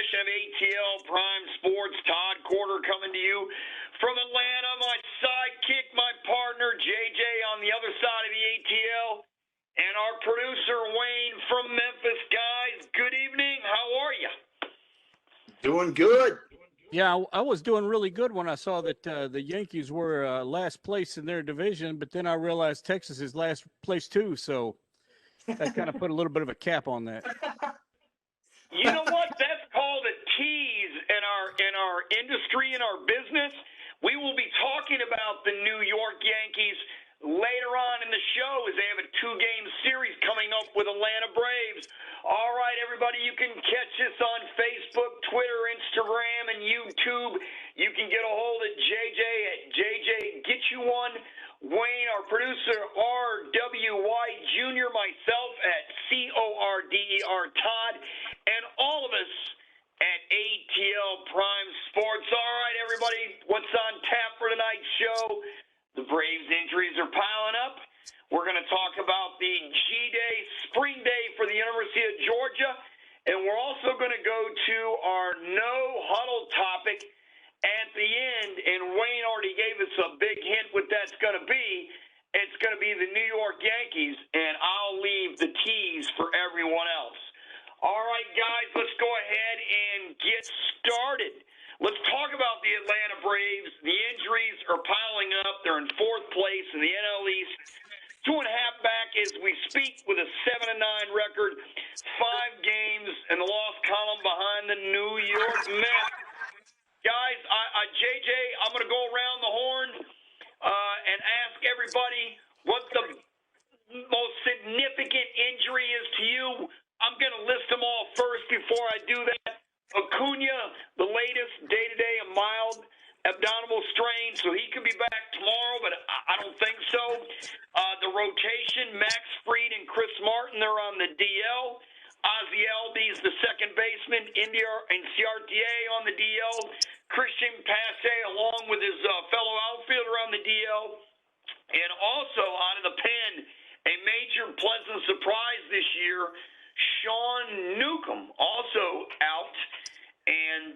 edition of ATL Prime Sports. Todd Corder coming to you from Atlanta. My sidekick, my partner, JJ on the other side of the ATL, and our producer, Wayne from Memphis. Guys, good evening. How are you? Doing good. Yeah, I was doing really good when I saw that the Yankees were last place in their division, but then I realized Texas is last place too, so that kind of put a little bit of a cap on that. You know what? That's called a tease in our industry, in our business. We will be talking about the New York Yankees later on in the show as they have a 2-game series coming up with Atlanta Braves. All right, everybody, you can catch us on Facebook, Twitter, Instagram, and YouTube. You can get a hold of JJ at JJ Get You One, Wayne, our producer, RWY Jr., myself at CORDER Todd, and all of us at ATL Prime Sports. All right, everybody, what's on tap for tonight's show? The Braves injuries are piling up. We're going to talk about the G-Day, Spring Day for the University of Georgia, and we're also going to go to our no-huddle topic at the end, and Wayne already gave us a big hint what that's going to be. It's going to be the New York Yankees, and I'll leave the tease for everyone else. All right, guys, let's go ahead and get started. Let's talk about the Atlanta Braves. The injuries are piling up. They're in 4th place in the NL East. 2.5 back as we speak with a 7-9 record. 5 games in the loss column behind the New York Mets. Guys, JJ, I'm going to go around the horn and ask everybody what the most significant injury is to you. I'm going to list them all first before I do that. Acuna, the latest, day-to-day, a mild abdominal strain, so he could be back tomorrow, but I don't think so. The rotation, Max Fried and Chris Martin, they're on the DL. Ozzie Albies, the second baseman, India and Ciartier on the DL. Christian Pache, along with his fellow outfielder, on the DL. And also out of the pen, a major pleasant surprise this year, Sean Newcomb, also out. And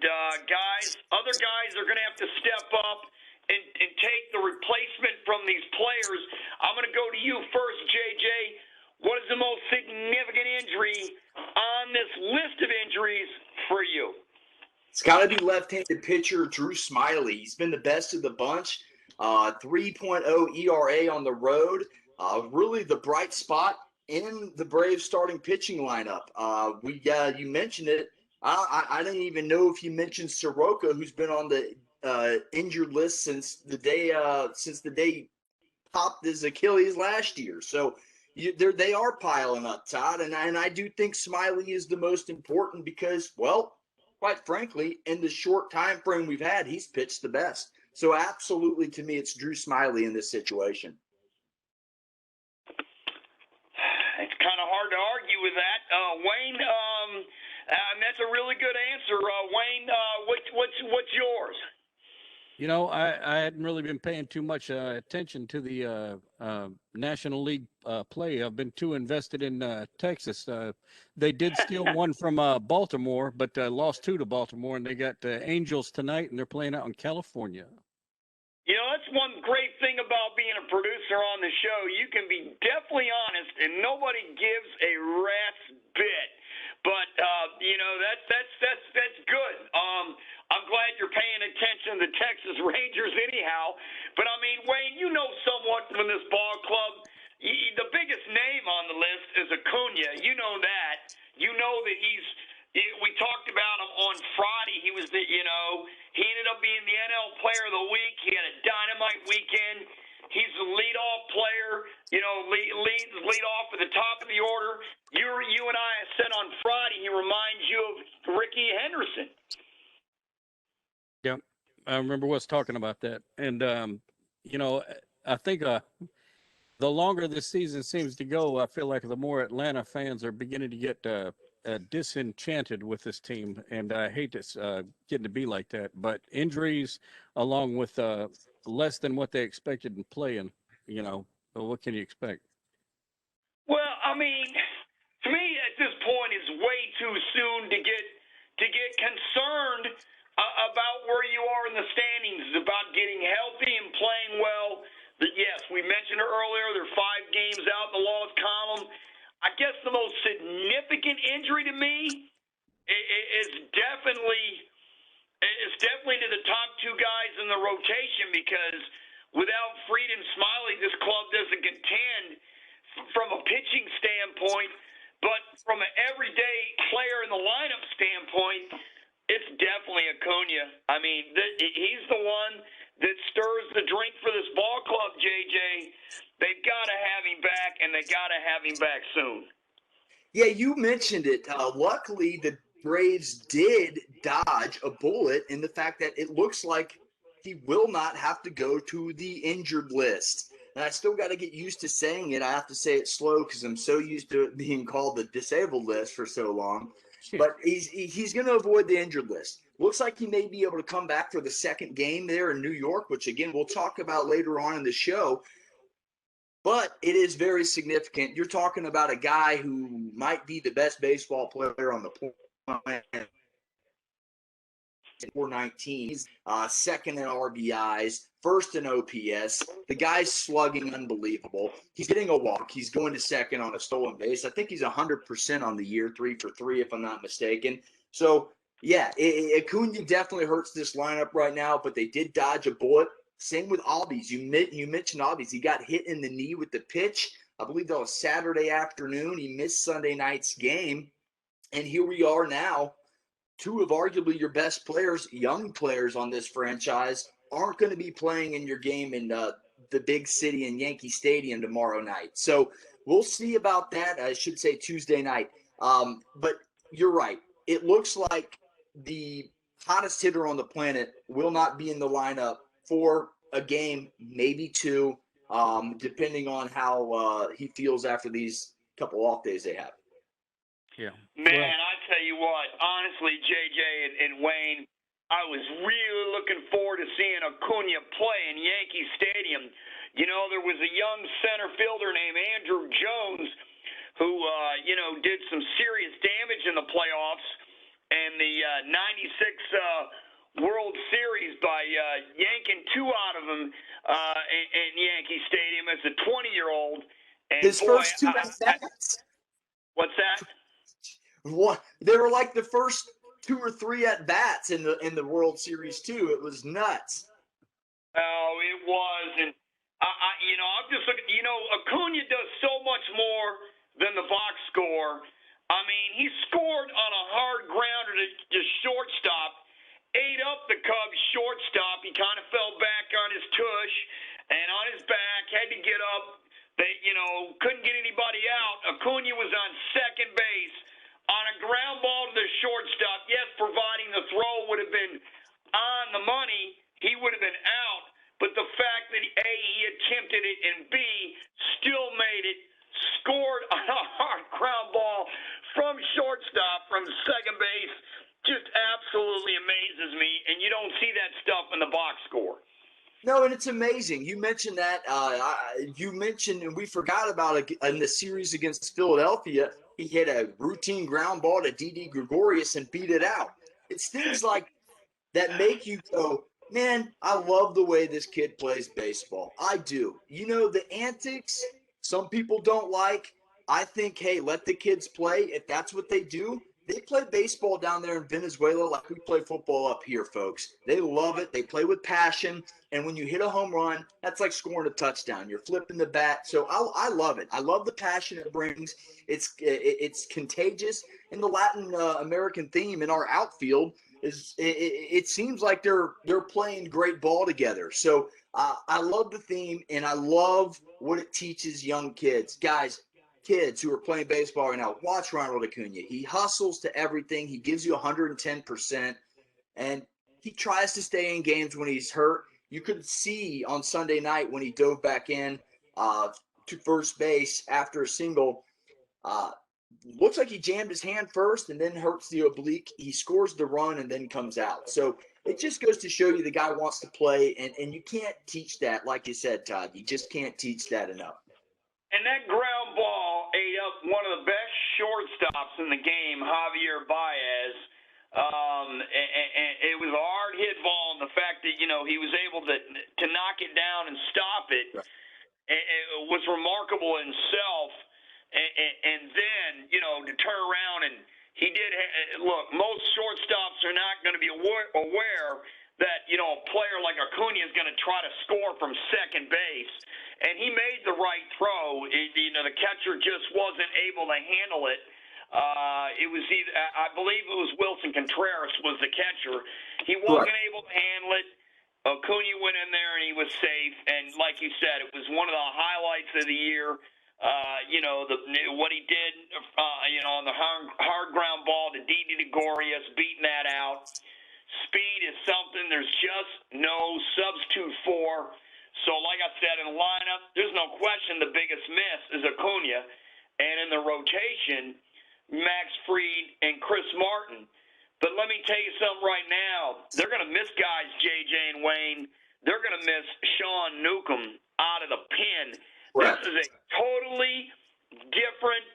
other guys are going to have to step up and take the replacement from these players. I'm going to go to you first, JJ. What is the most significant injury on this list of injuries for you? It's got to be left-handed pitcher Drew Smyly. He's been the best of the bunch. 3.0 ERA on the road. Really the bright spot in the Braves starting pitching lineup. You mentioned it. I didn't even know if you mentioned Soroka, who's been on the injured list since the day he popped his Achilles last year. So they are piling up, Todd, and I do think Smyly is the most important because, well, quite frankly, in the short time frame we've had, he's pitched the best. So absolutely, to me, it's Drew Smyly in this situation. It's kind of hard to argue with that, Wayne. That's a really good answer, Wayne. What's yours? You know, I hadn't really been paying too much attention to the National League play. I've been too invested in Texas. They did steal one from Baltimore, but lost 2 to Baltimore, and they got Angels tonight, and they're playing out in California. You know, that's one great thing about being a producer on the show. You can be definitely honest, and nobody gives a rat's bit. But that's good. I'm glad you're paying attention to the Texas Rangers anyhow. But I mean, Wayne, you know somewhat from this ball club. The biggest name on the list is Acuna. You know that. You know that we talked about him on Friday. He ended up being the NL Player of the Week. He had a dynamite weekend. He's the leadoff player, lead off at the top of the order. You and I said on Friday, he reminds you of Ricky Henderson. Yeah, I remember us talking about that. And, I think the longer this season seems to go, I feel like the more Atlanta fans are beginning to get disenchanted with this team. And I hate this getting to be like that. But injuries, along with less than what they expected in playing, what can you expect? Well, I mean, to me at this point, it's way too soon to get to get concerned about where you are in the standings, about getting healthy and playing well. Yes, we mentioned earlier, they're 5 games out in the loss column. I guess the most significant injury to me is definitely to the top 2 guys in the rotation, because without Fried and Smiley, this club doesn't contend from a pitching standpoint, but from an everyday player in the lineup standpoint, it's definitely Acuna. I mean, he's the one that stirs the drink for this ball club, JJ. They've got to have him back, and they got to have him back soon. Yeah, you mentioned it. Luckily, the Braves did dodge a bullet in the fact that it looks like he will not have to go to the injured list. And I still got to get used to saying it. I have to say it slow because I'm so used to it being called the disabled list for so long. But he's going to avoid the injured list. Looks like he may be able to come back for the second game there in New York, which, again, we'll talk about later on in the show. But it is very significant. You're talking about a guy who might be the best baseball player on the planet. 419. He's second in RBIs, first in OPS. The guy's slugging unbelievable. He's getting a walk. He's going to second on a stolen base. I think he's 100% on the year, 3 for 3, if I'm not mistaken. So, yeah, Acuna definitely hurts this lineup right now, but they did dodge a bullet. Same with Albies. You mentioned Albies. He got hit in the knee with the pitch. I believe that was Saturday afternoon. He missed Sunday night's game. And here we are now. 2 of arguably your best players, young players on this franchise, aren't going to be playing in your game in the big city in Yankee Stadium tomorrow night. So we'll see about that. I should say Tuesday night. But you're right. It looks like the hottest hitter on the planet will not be in the lineup for a game, maybe 2, depending on how he feels after these couple off days they have. Yeah. Man, I tell you what, honestly, JJ and Wayne, I was really looking forward to seeing Acuna play in Yankee Stadium. You know, there was a young center fielder named Andrew Jones who, did some serious damage in the playoffs and the 96 World Series by yanking 2 out of them in Yankee Stadium as a 20-year-old. His first 2 at-bats. What's that? They were like the first 2 or 3 at-bats in the World Series too. It was nuts. Oh, it was, and I'm just looking. Acuna does so much more than the box score. I mean, he scored on a hard grounder to shortstop, ate up the Cubs shortstop. He kind of fell back on his tush and on his back, had to get up. They, couldn't get anybody out. Acuna was on second base on a ground ball to the shortstop. Yes, providing the throw would have been on the money, he would have been out. But the fact that A, he attempted it, and B, still made it, scored on a hard ground ball from shortstop, from second base, just absolutely amazes me. And you don't see that stuff in the box score. No, and it's amazing. You mentioned that. And we forgot about it in the series against Philadelphia. He hit a routine ground ball to Didi Gregorius and beat it out. It's things like that make you go, man, I love the way this kid plays baseball. I do. The antics, some people don't like. I think, hey, let the kids play. If that's what they do, they play baseball down there in Venezuela like we play football up here, folks. They love it. They play with passion. And when you hit a home run, that's like scoring a touchdown. You're flipping the bat. So I love it. I love the passion it brings. It's contagious. And the Latin American theme in our outfield is it seems like they're playing great ball together. So I love the theme, and I love what it teaches young kids. Guys, kids who are playing baseball right now, watch Ronald Acuna. He hustles to everything. He gives you 110%, and he tries to stay in games when he's hurt. You could see on Sunday night when he dove back in to first base after a single. Looks like he jammed his hand first and then hurts the oblique. He scores the run and then comes out. So it just goes to show you the guy wants to play, and you can't teach that, like you said, Todd. You just can't teach that enough. And that ground ball ate up one of the best shortstops in the game, Javier Baez. And it was a hard hit ball, and the fact that he was able to knock it down and stop it, Right. it was remarkable in itself. And then to turn around and he did look. Most shortstops are not going to be aware that a player like Acuna is going to try to score from second base, and he made the right throw. The catcher just wasn't able to handle it. It was either, I believe it was Wilson Contreras was the catcher. He wasn't able to handle it. Acuna went in there and he was safe. And like you said, it was one of the highlights of the year. What he did, on the hard ground ball to Didi Gregorius, beating that out. Speed is something there's just no substitute for. So, like I said, in the lineup, there's no question the biggest miss is Acuna. And in the rotation, Max Fried and Chris Martin. But let me tell you something right now. They're going to miss guys, JJ and Wayne. They're going to miss Sean Newcomb out of the pen. Right. This is a totally different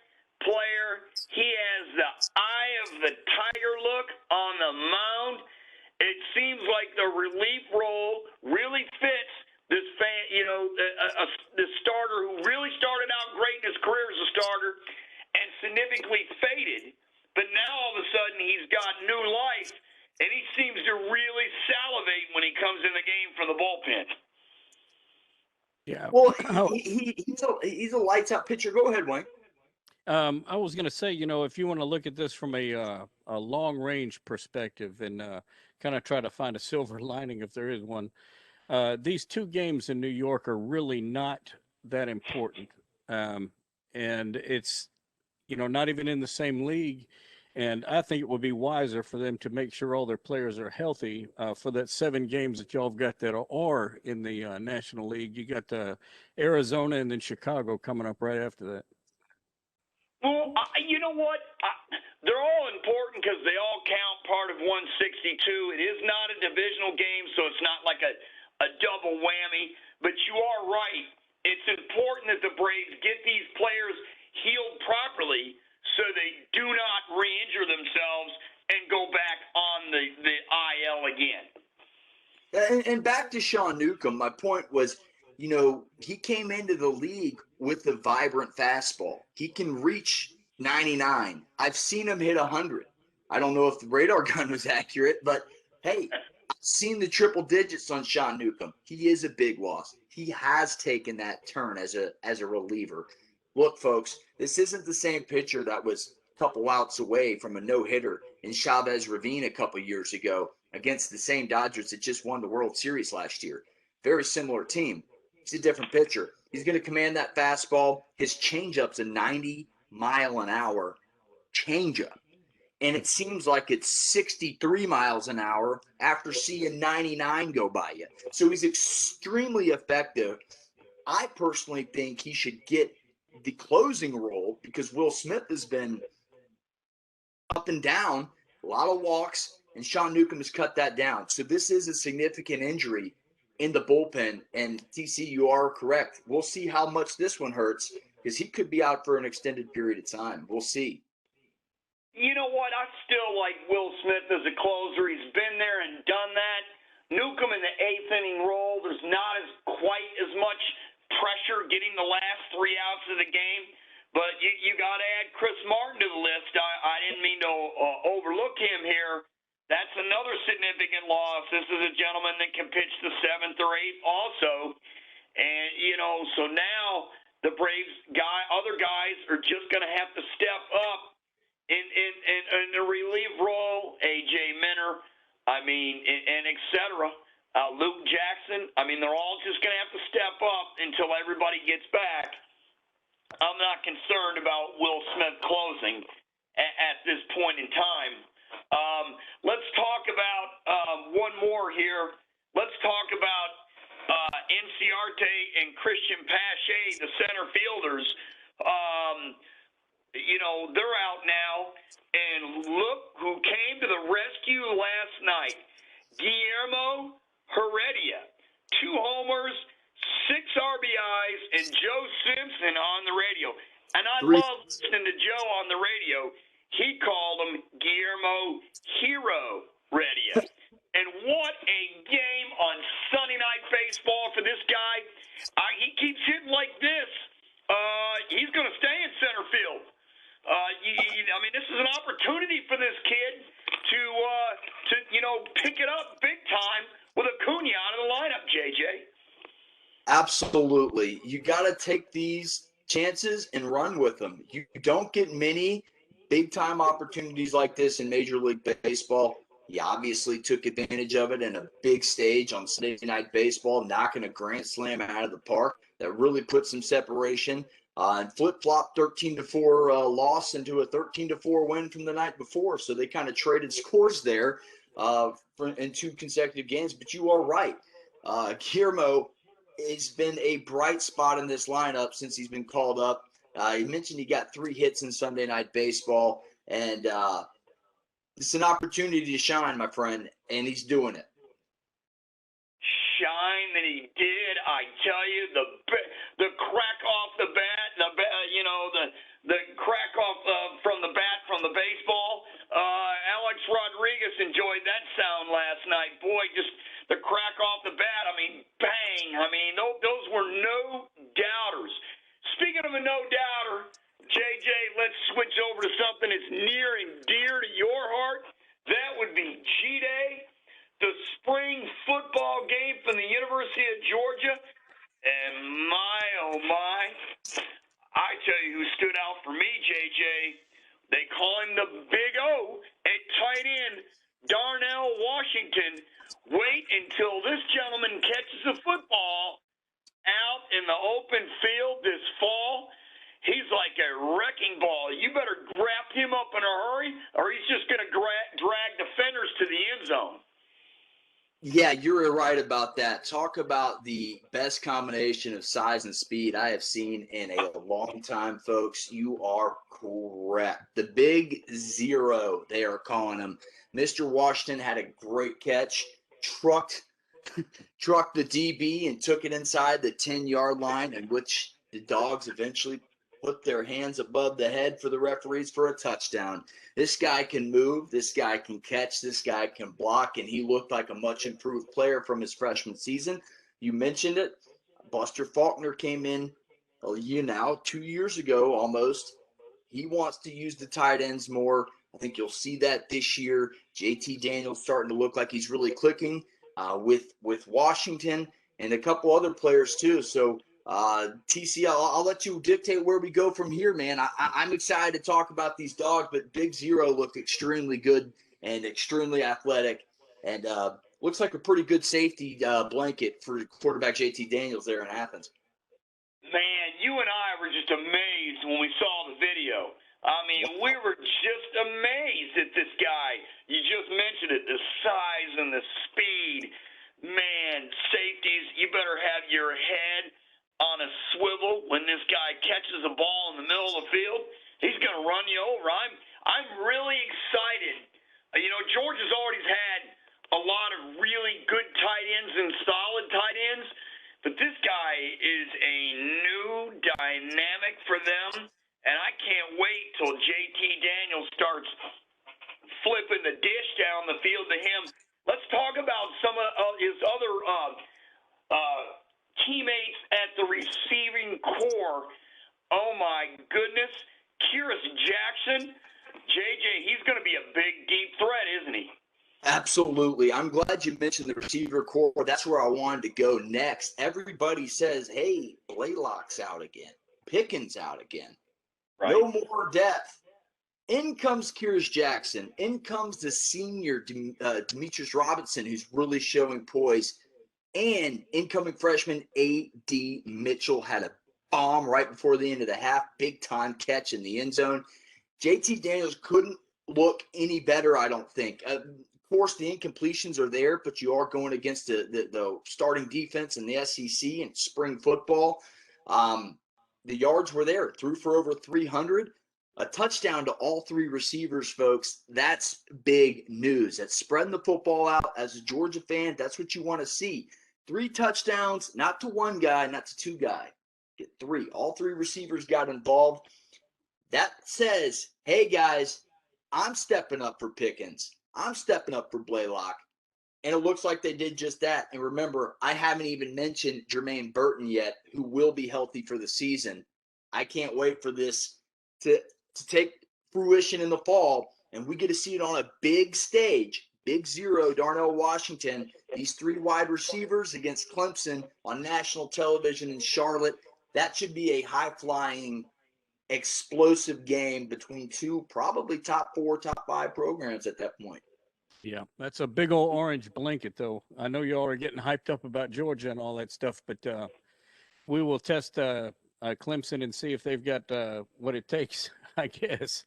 player. He has the eye of the tiger look on the mound. It seems like the relief role really fits this the starter who really started out great in his career as a starter and significantly faded, but now all of a sudden he's got new life, and he seems to really salivate when he comes in the game from the bullpen. Yeah. Well, he's a lights out pitcher. Go ahead, Wayne. I was going to say, if you want to look at this from a long range perspective and kind of try to find a silver lining if there is one, these two games in New York are really not that important. And it's, not even in the same league. And I think it would be wiser for them to make sure all their players are healthy for that 7 games that y'all have got that are in the National League. You got Arizona and then Chicago coming up right after that. Well, you know what? They're all important because they all count part of 162. It is not a divisional game, so it's not like a double whammy. But you are right. It's important that the Braves get these players healed properly so they do not re-injure themselves and go back on the IL again. And back to Sean Newcomb, my point was, he came into the league with a vibrant fastball. He can reach 99. I've seen him hit 100. I don't know if the radar gun was accurate, but hey, I've seen the triple digits on Sean Newcomb. He is a big loss. He has taken that turn as a reliever. Look, folks, this isn't the same pitcher that was a couple outs away from a no-hitter in Chavez Ravine a couple years ago against the same Dodgers that just won the World Series last year. Very similar team. He's a different pitcher. He's going to command that fastball. His changeup's a 90-mile-an-hour changeup. And it seems like it's 63 miles an hour after seeing 99 go by you. So he's extremely effective. I personally think he should get the closing role because Will Smith has been up and down, a lot of walks, and Sean Newcomb has cut that down. So this is a significant injury in the bullpen, and TC, you are correct. We'll see how much this one hurts because he could be out for an extended period of time. We'll see. You know what? I still like Will Smith as a closer. He's been there and done that. Newcomb in the 8th inning role, there's not quite as much pressure getting the last 3 outs of the game. But you got to add Chris Martin to the list. I didn't mean to overlook him here. That's another significant loss. This is a gentleman that can pitch the 7th or 8th also. And, so now the Braves other guys are just going to have to step up in the relief role. A.J. Minter, and et cetera. Luke Jackson, they're all just going to have to step up until everybody gets back. I'm not concerned about Will Smith closing at this point in time. Let's talk about one more here. Let's talk about Inciarte and Christian Pache, the center fielders. They're out now, and look who came to the rescue last night. Guillermo Heredia, 2 homers, 6 RBIs, and Joe Simpson on the radio. And I love listening to Joe on the radio. He called him Guillermo Hero Heredia. And what a game on Sunday Night Baseball for this guy. He keeps hitting like this. He's going to stay in center field. I mean, this is an opportunity for this kid to pick it up big time with Acuna out of the lineup, JJ. Absolutely. You got to take these chances and run with them. You don't get many big-time opportunities like this in Major League Baseball. He obviously took advantage of it in a big stage on Sunday Night Baseball, knocking a grand slam out of the park that really put some separation. And flip-flop 13-4 loss into a 13-4 win from the night before. So they kind of traded scores there in 2 consecutive games. But you are right. Guillermo has been a bright spot in this lineup since he's been called up. You mentioned he got 3 hits in Sunday Night Baseball. And it's an opportunity to shine, my friend, and he's doing it. Shine that he did. I tell you, the crack off the bat, the crack off from the bat from the baseball. Alex Rodriguez enjoyed that sound last night. Boy, just the crack off the bat. I mean, bang. I mean, those were no doubters. Speaking of a no doubter, JJ, let's switch over to something that's near and dear to your heart. That would be G-Day, the spring football game from the University of Georgia. And my, oh my, I tell you who stood out for me, JJ. They call him the Big O at tight end, Darnell Washington. Wait until this gentleman catches a football out in the open field this fall. He's like a wrecking ball. You better grab him up in a hurry, or he's just going to drag defenders to the end zone. Yeah, you're right about that. Talk about the best combination of size and speed I have seen in a long time, folks. You are correct. The Big Zero, they are calling him. Mr. Washington had a great catch, trucked the DB and took it inside the 10-yard line, in which the Dogs eventually put their hands above the head for the referees for a touchdown. This guy can move, this guy can catch, this guy can block, and he looked like a much improved player from his freshman season. You mentioned it. Buster Faulkner came in 2 years ago almost. He wants to use the tight ends more. I think you'll see that this year. JT Daniels starting to look like he's really clicking with Washington and a couple other players too. So TC, I'll let you dictate where we go from here, man. I'm excited to talk about these Dogs, but Big Zero looked extremely good and extremely athletic, and looks like a pretty good safety blanket for quarterback JT Daniels there in Athens. Man, you and I were just amazed when we saw the video. I mean, we were just amazed at this guy. You just mentioned it, the size and the speed. Man, safeties, you better have your head on a swivel when this guy catches a ball in the middle of the field. He's going to run you over. I'm really excited. Georgia's always had a lot of really good tight ends and solid tight ends, but this guy is a new dynamic for them, and I can't wait till JT Daniels starts flipping the dish down the field to him. Let's talk about some of his other teammates at the receiving core. Oh, my goodness. Kyrus Jackson. JJ, he's going to be a big, deep threat, isn't he? Absolutely. I'm glad you mentioned the receiver core. That's where I wanted to go next. Everybody says, hey, Blaylock's out again. Pickens out again. Right. No more depth. In comes Kyrus Jackson. In comes the senior Demetrius Robinson, who's really showing poise. And incoming freshman A.D. Mitchell had a bomb right before the end of the half. Big-time catch in the end zone. JT Daniels couldn't look any better, I don't think. Of course, the incompletions are there, but you are going against the starting defense in the SEC and spring football. The yards were there. Threw for over 300. A touchdown to all 3 receivers, folks. That's big news. That's spreading the football out. As a Georgia fan, that's what you want to see. 3 touchdowns, not to 1 guy, not to 2 guy. Get 3. All 3 receivers got involved. That says, hey, guys, I'm stepping up for Pickens. I'm stepping up for Blaylock. And it looks like they did just that. And remember, I haven't even mentioned Jermaine Burton yet, who will be healthy for the season. I can't wait for this to take fruition in the fall, and we get to see it on a big stage. Big Zero, Darnell Washington, these 3 wide receivers against Clemson on national television in Charlotte. That should be a high-flying, explosive game between 2 probably top 4, top 5 programs at that point. Yeah, that's a big old orange blanket, though. I know you all are getting hyped up about Georgia and all that stuff, but we will test Clemson and see if they've got what it takes, I guess.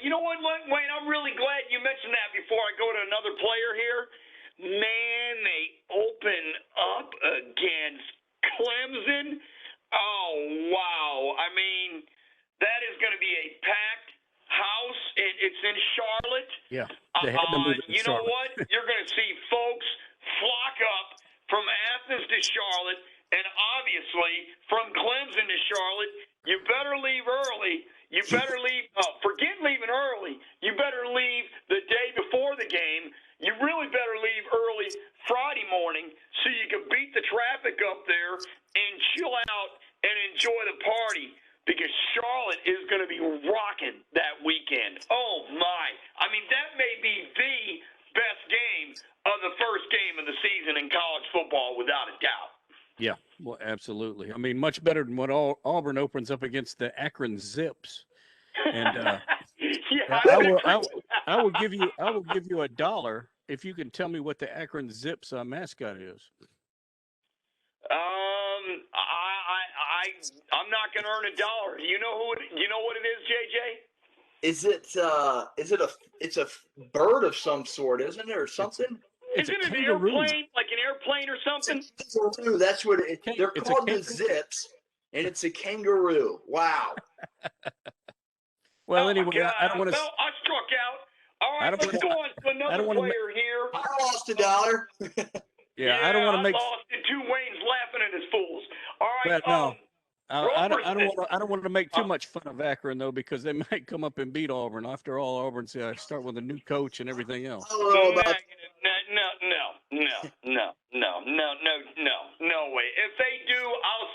You know what, Wayne? I'm really glad you mentioned that before I go to another player here. Man, they open up against Clemson. Oh, wow. I mean, that is going to be a packed house. It's in Charlotte. Yeah, they had to move it to you know Charlotte. what? You're going to see folks flock up from Athens to Charlotte, and obviously from Clemson to Charlotte. You better leave early. You better leave. Forget leaving early. You better leave the day before the game. You really better leave early Friday morning so you can beat the traffic up there and chill out and enjoy the party, because Charlotte is going to be rocking that weekend. Oh, my. I mean, that may be the best game of the first game of the season in college football, without a doubt. Yeah, well, absolutely. I mean, much better than what Auburn opens up against the Akron Zips. And yeah, I will give you $1 if you can tell me what the Akron Zips mascot is. I'm not going to earn $1. You know what it is, JJ? It's a bird of some sort, isn't it, or something? Isn't it an airplane, like an airplane or something? That's what they're called, the Zips, and it's a kangaroo. Wow. Well, anyway, I don't want to. I struck out. All right, let's go on to another player here. I lost $1. Yeah, I don't want to make. I lost it too. Wayne's laughing at his fools. All right. But no. I don't want to make too much fun of Akron, though, because they might come up and beat Auburn. After all, Auburn start with a new coach and everything else. No way. If they do, I'll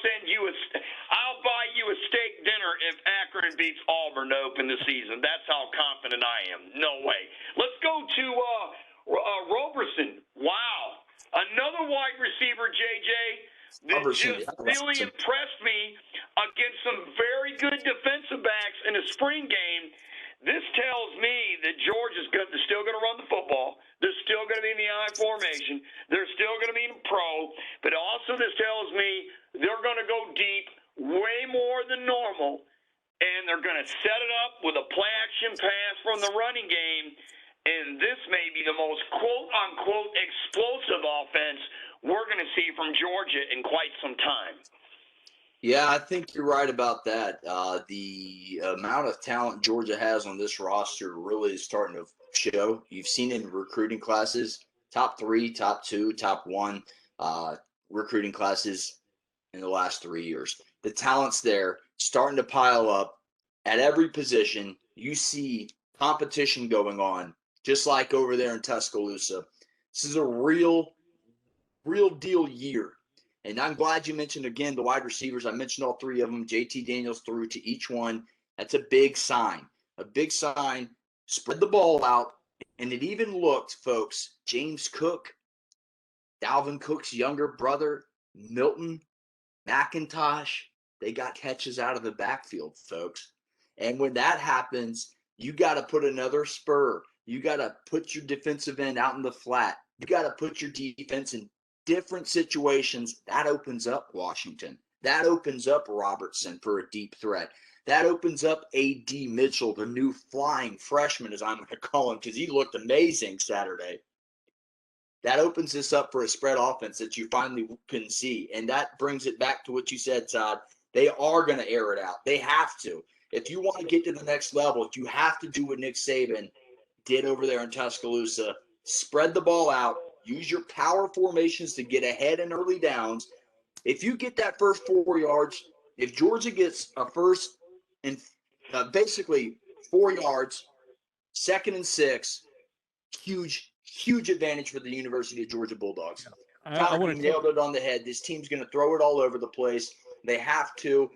buy you a steak dinner if Akron beats Auburn to open the season. That's how confident I am. No way. Let's go to Roberson. Wow. Another wide receiver, JJ, that just really impressed me against some very good defensive backs in a spring game. This tells me that Georgia's still going to run the football. They're still going to be in the I formation. They're still going to be in pro. But also this tells me they're going to go deep way more than normal, and they're going to set it up with a play-action pass from the running game. And this may be the most quote-unquote explosive offense we're going to see from Georgia in quite some time. Yeah, I think you're right about that. The amount of talent Georgia has on this roster really is starting to show. You've seen it in recruiting classes, top 3, top 2, top 1 recruiting classes in the last 3 years. The talent's there, starting to pile up at every position. You see competition going on, just like over there in Tuscaloosa. This is a real deal year. And I'm glad you mentioned, again, the wide receivers. I mentioned all 3 of them. JT Daniels threw to each one. That's a big sign. A big sign. Spread the ball out. And it even looked, folks, James Cook, Dalvin Cook's younger brother, Milton, McIntosh, they got catches out of the backfield, folks. And when that happens, you got to put another spur. You got to put your defensive end out in the flat. You got to put your defense in different situations. That opens up Washington. That opens up Robertson for a deep threat. That opens up A.D. Mitchell, the new flying freshman, as I'm going to call him, because he looked amazing Saturday. That opens this up for a spread offense that you finally can see. And that brings it back to what you said, Todd. They are going to air it out. They have to. If you want to get to the next level, you have to do what Nick Saban did over there in Tuscaloosa. Spread the ball out. Use your power formations to get ahead in early downs. If you get that first 4 yards, if Georgia gets a first and basically 4 yards, 2nd and 6. Huge advantage for the University of Georgia Bulldogs. I Todd, want you to nailed it on the head. This team's going to throw it all over the place. They have to.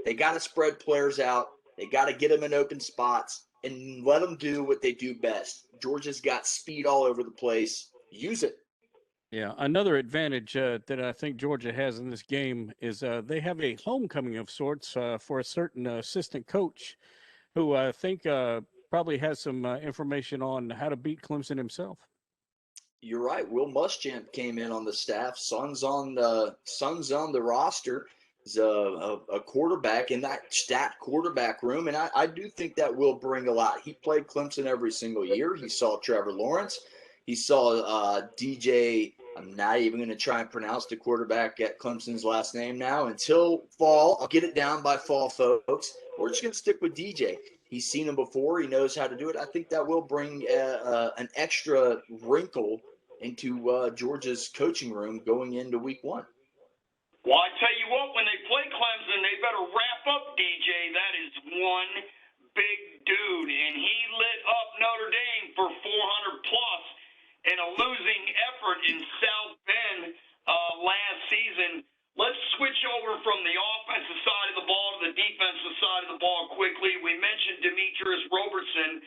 They got to spread players out. They got to get them in open spots and let them do what they do best. Georgia's got speed all over the place. Use it. Yeah, another advantage that I think Georgia has in this game is they have a homecoming of sorts for a certain assistant coach who I think probably has some information on how to beat Clemson himself. You're right. Will Muschamp came in on the staff. Son's on the roster. He's a quarterback in that stacked quarterback room, and I do think that will bring a lot. He played Clemson every single year. He saw Trevor Lawrence. He saw DJ. I'm not even going to try and pronounce the quarterback at Clemson's last name now until fall. I'll get it down by fall, folks. We're just going to stick with DJ. He's seen him before. He knows how to do it. I think that will bring an extra wrinkle into Georgia's coaching room going into week 1. Well, I tell you what, when they play Clemson, they better wrap up DJ. That is one big dude, and he lit up Notre Dame for 400-plus in a losing effort in South Bend last season. Let's switch over from the offensive side of the ball to the defensive side of the ball quickly. We mentioned Demetrius Robertson,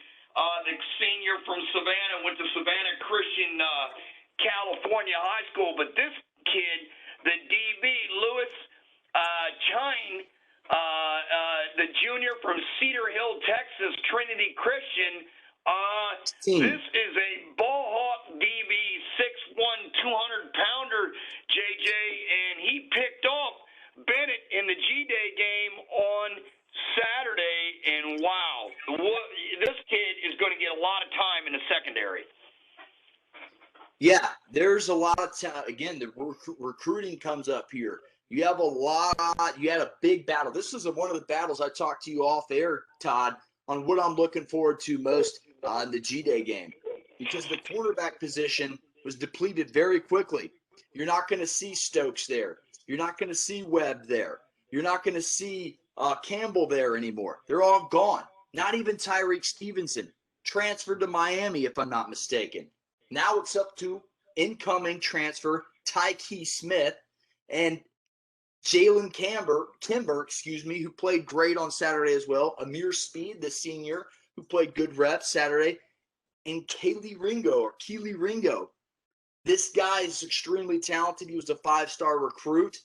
the senior from Savannah, went to Savannah Christian California High School. But this kid, the DB, Lewis Chine, the junior from Cedar Hill, Texas, Trinity Christian, this is a ball hawk DB, 6'1", 200-pounder, JJ, and he picked off Bennett in the G-Day game on Saturday, and wow, this kid is going to get a lot of time in the secondary. Yeah, there's a lot of time. Again, the recruiting comes up here. You have you had a big battle. This is one of the battles I talked to you off air, Todd, on what I'm looking forward to most in the G-Day game, because the quarterback position was depleted very quickly. You're not going to see Stokes there. You're not going to see Webb there. You're not going to see Campbell there anymore. They're all gone. Not even Tyreek Stevenson, transferred to Miami, if I'm not mistaken. Now it's up to incoming transfer Tyke Smith and Jalen Kimber, who played great on Saturday as well. Amir Speed, the senior, who played good reps Saturday. And Kelee Ringo. This guy is extremely talented. He was a 5-star recruit.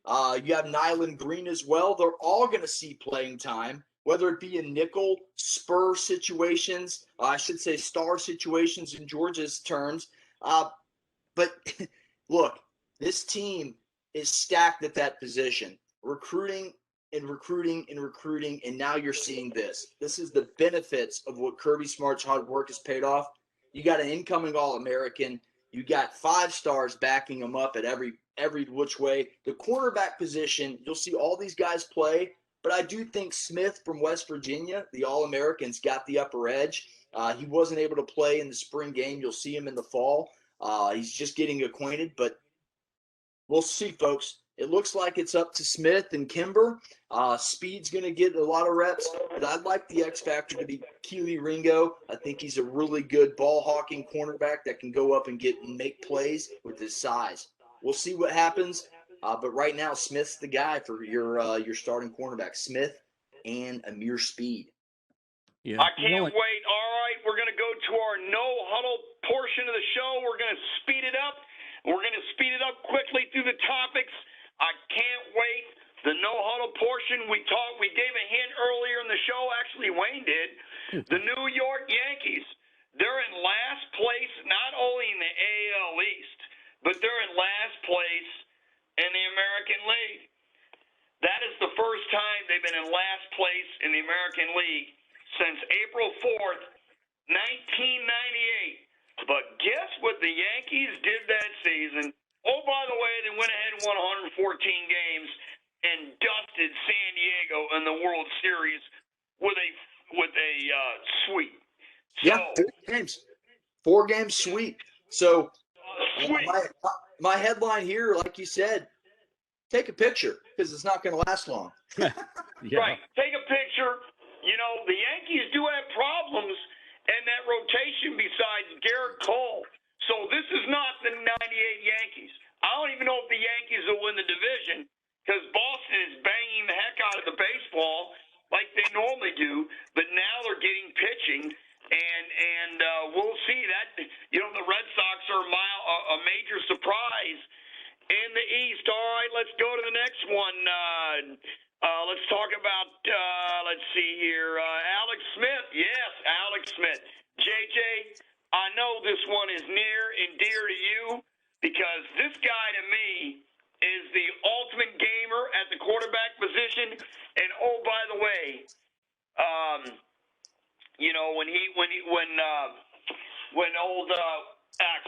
You have Nyland Green as well. They're all going to see playing time, whether it be in nickel, spur situations, star situations in Georgia's terms. But look, this team is stacked at that position, recruiting, and now you're seeing this. This is the benefits of what Kirby Smart's hard work has paid off. You got an incoming All-American. You got 5 stars backing him up at every which way. The quarterback position, you'll see all these guys play, but I do think Smith from West Virginia, the All-American's got the upper edge. He wasn't able to play in the spring game. You'll see him in the fall. He's just getting acquainted, but we'll see, folks. It looks like it's up to Smith and Kimber. Speed's going to get a lot of reps, but I'd like the X factor to be Kelee Ringo. I think he's a really good ball-hawking cornerback that can go up and make plays with his size. We'll see what happens, but right now Smith's the guy for your starting cornerback, Smith and Amir Speed. Yeah, I can't wait. All right, we're going to go to our no-huddle portion of the show. We're going to speed it up. We're going to speed it up quickly through the topics. I can't wait. The no-huddle portion, we gave a hint earlier in the show. Actually, Wayne did. The New York Yankees, they're in last place, not only in the AL East, but they're in last place in the American League. That is the first time they've been in last place in the American League since April 4th, 1998. But guess what the Yankees did that season? Oh, by the way, they went ahead and won 114 games and dusted San Diego in the World Series with a sweep. So, yeah, 4-game sweep. So my headline here, like you said, take a picture because it's not going to last long. Yeah. Right. Take a picture. the Yankees do have problems in that rotation besides Garrett Cole. So this is not the 98 Yankees. I don't even know if the Yankees will win the division because Boston is banging the heck out of the baseball like they normally do, but now they're getting pitching, and we'll see that. The Red Sox are a major surprise in the East. All right, let's go to the next one. Let's talk about, let's see here, Alex Smith. Yes, Alex Smith. JJ, I know this one is near and dear to you because this guy to me is the ultimate gamer at the quarterback position. And oh, by the way,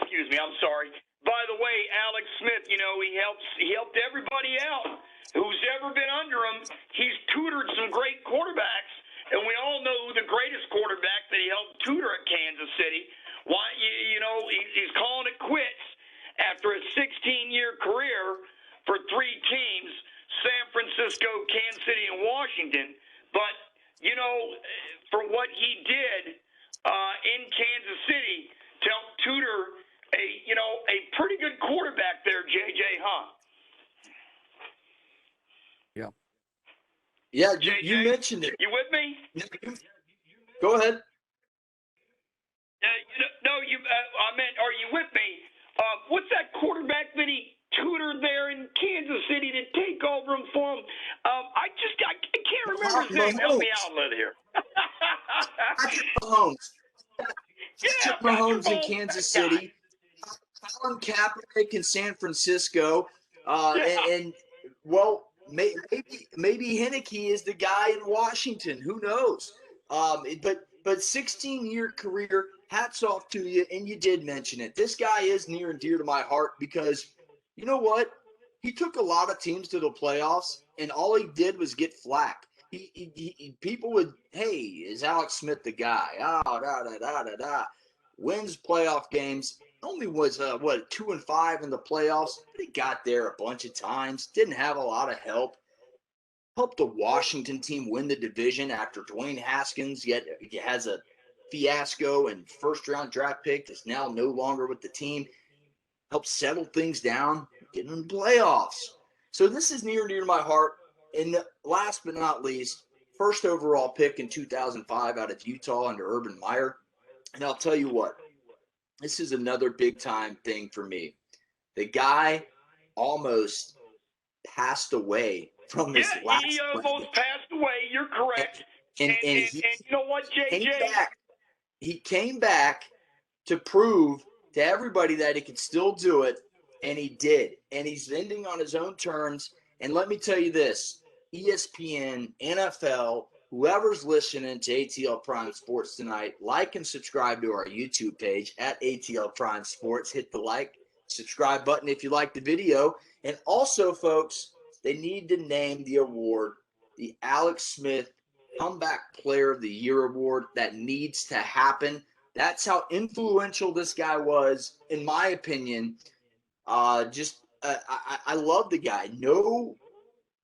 excuse me, I'm sorry. By the way, Alex Smith, he helped everybody out who's ever been under him. He's tutored some great quarterbacks, and we all know who the greatest quarterback that he helped tutor at Kansas City. Why, he's calling it quits after a 16-year career for 3 teams, San Francisco, Kansas City, and Washington. But, for what he did in Kansas City to help tutor a pretty good quarterback there, JJ, huh? Yeah, JJ, you mentioned it. You with me? Go ahead. I meant, are you with me? What's that quarterback that he tutored there in Kansas City to take over him for him? I can't remember his name. Help me out a little here. Patrick Mahomes. Yeah, Mahomes in Kansas City. Colin Kaepernick in San Francisco. Maybe Heineke is the guy in Washington. Who knows? But 16-year career, hats off to you, and you did mention it. This guy is near and dear to my heart because you know what? He took a lot of teams to the playoffs, and all he did was get flack. People would, hey, is Alex Smith the guy? Wins playoff games. Only was 2-5 in the playoffs. But he got there a bunch of times. Didn't have a lot of help. Helped the Washington team win the division after Dwayne Haskins yet has a fiasco and first-round draft pick that's now no longer with the team. Helped settle things down, get in the playoffs. So this is near and dear to my heart. And last but not least, first overall pick in 2005 out of Utah under Urban Meyer. And I'll tell you what, this is another big-time thing for me. The guy almost passed away from his last. He almost passed away. You're correct. And you know what, JJ? He came back to prove to everybody that he could still do it, and he did. And he's ending on his own terms. And let me tell you this, ESPN, NFL, whoever's listening to ATL Prime Sports tonight, like and subscribe to our YouTube page at ATL Prime Sports. Hit the like, subscribe button if you like the video. And also, folks, they need to name the award the Alex Smith Comeback Player of the Year award. That needs to happen. That's how influential this guy was, in my opinion. I love the guy.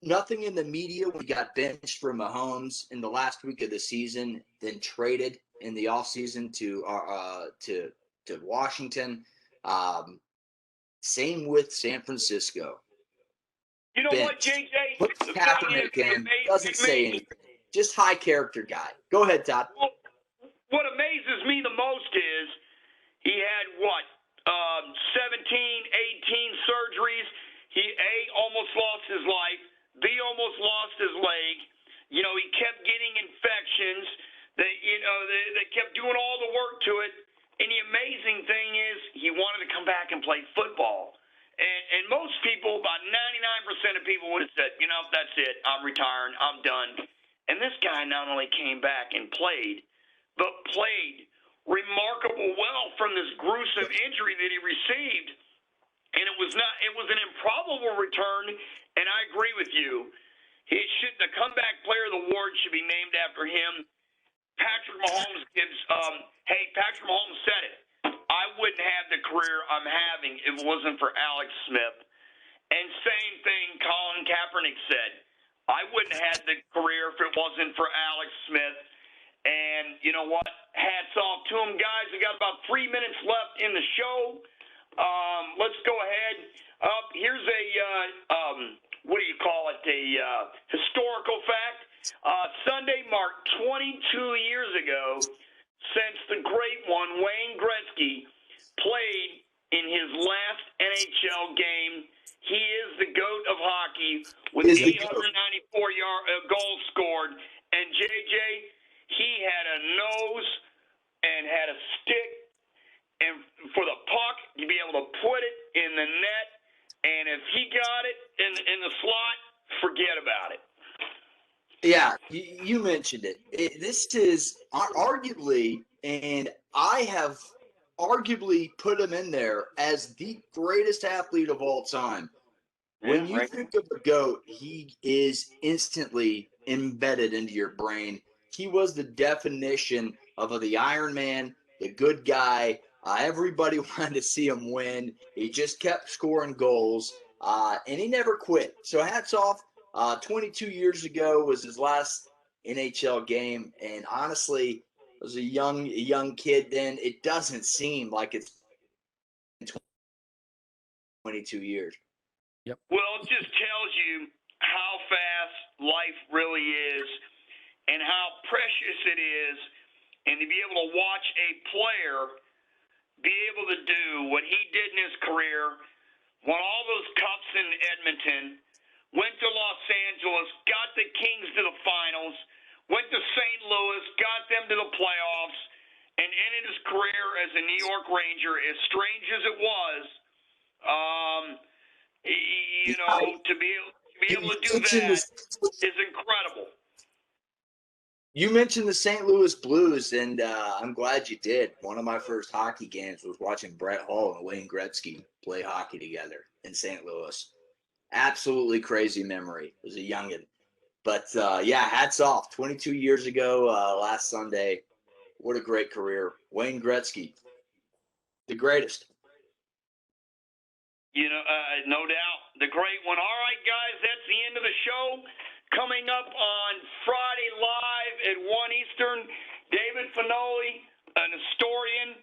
Nothing in the media when he got benched for Mahomes in the last week of the season, then traded in the offseason to Washington. Same with San Francisco. You know what, JJ? Put Kaepernick in, doesn't say anything. Just high character guy. Go ahead, Todd. Well, what amazes me the most is he had 17, 18 surgeries. He almost lost his life. B almost lost his leg. He kept getting infections. They kept doing all the work to it. And the amazing thing is he wanted to come back and play football. And most people, about 99% of people would have said, that's it. I'm retiring. I'm done. And this guy not only came back and played, but played remarkable well from this gruesome injury that he received. And it was an improbable return. And I agree with you. The comeback player of the award should be named after him. Patrick Mahomes Patrick Mahomes said it. I wouldn't have the career I'm having if it wasn't for Alex Smith. And same thing Colin Kaepernick said. I wouldn't have had the career if it wasn't for Alex Smith. And you know what? Hats off to him, guys. We got about 3 minutes left in the show. Let's go ahead. Here's a what do you call it? A historical fact. Sunday marked 22 years ago since the great one, Wayne Gretzky, played in his last NHL game. He is the GOAT of hockey with 894 goals scored. And JJ, he had a nose and had a stick, and for the puck, you'd be able to put it in the net, and if he got it in the slot, forget about it. Yeah, you mentioned it. This is arguably, and I have arguably put him in there as the greatest athlete of all time. When you think of the GOAT, he is instantly embedded into your brain. He was the definition of the Iron Man, the good guy. Everybody wanted to see him win. He just kept scoring goals, and he never quit. So hats off. 22 years ago was his last NHL game, and honestly, was a young kid then. It doesn't seem like it's 22 years. Yep. Well, it just tells you how fast life really is and how precious it is, and to be able to watch a player be able to do what he did in his career, won all those cups in Edmonton, went to Los Angeles, got the Kings to the finals, went to St. Louis, got them to the playoffs, and ended his career as a New York Ranger, as strange as it was. To be able to do that is incredible. You mentioned the St. Louis Blues, and I'm glad you did. One of my first hockey games was watching Brett Hull and Wayne Gretzky play hockey together in St. Louis. Absolutely crazy memory as a youngin'. But, yeah, hats off. 22 years ago, last Sunday, what a great career. Wayne Gretzky, the greatest. No doubt. The great one. All right, guys, that's the end of the show. Coming up on Friday live at 1 Eastern, David Finoli, an historian,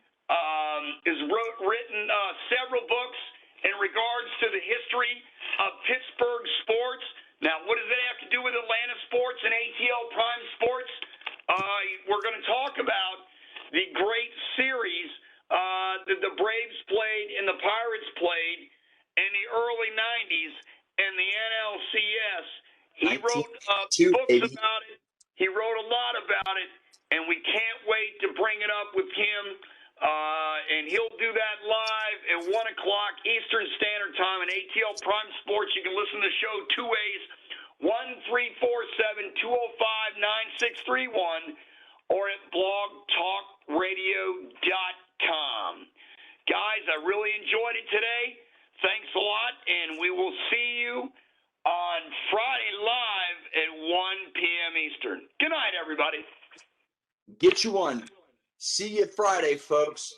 has written several books in regards to the history of Pittsburgh sports. Now, what does that have to do with Atlanta sports and ATL Prime Sports? We're going to talk about the great series that the Braves played and the Pirates played in the early 90s in the NLCS. He wrote books about it. He wrote a lot about it, and we can't wait to bring it up with him. And he'll do that live at 1 o'clock Eastern Standard Time on ATL Prime Sports. You can listen to the show two ways, 1-347-205-9631 or at blogtalkradio.com. Guys, I really enjoyed it today. Thanks a lot, and we will see you on Friday live at 1 p.m. Eastern. Good night, everybody. Get you one. See you Friday, folks.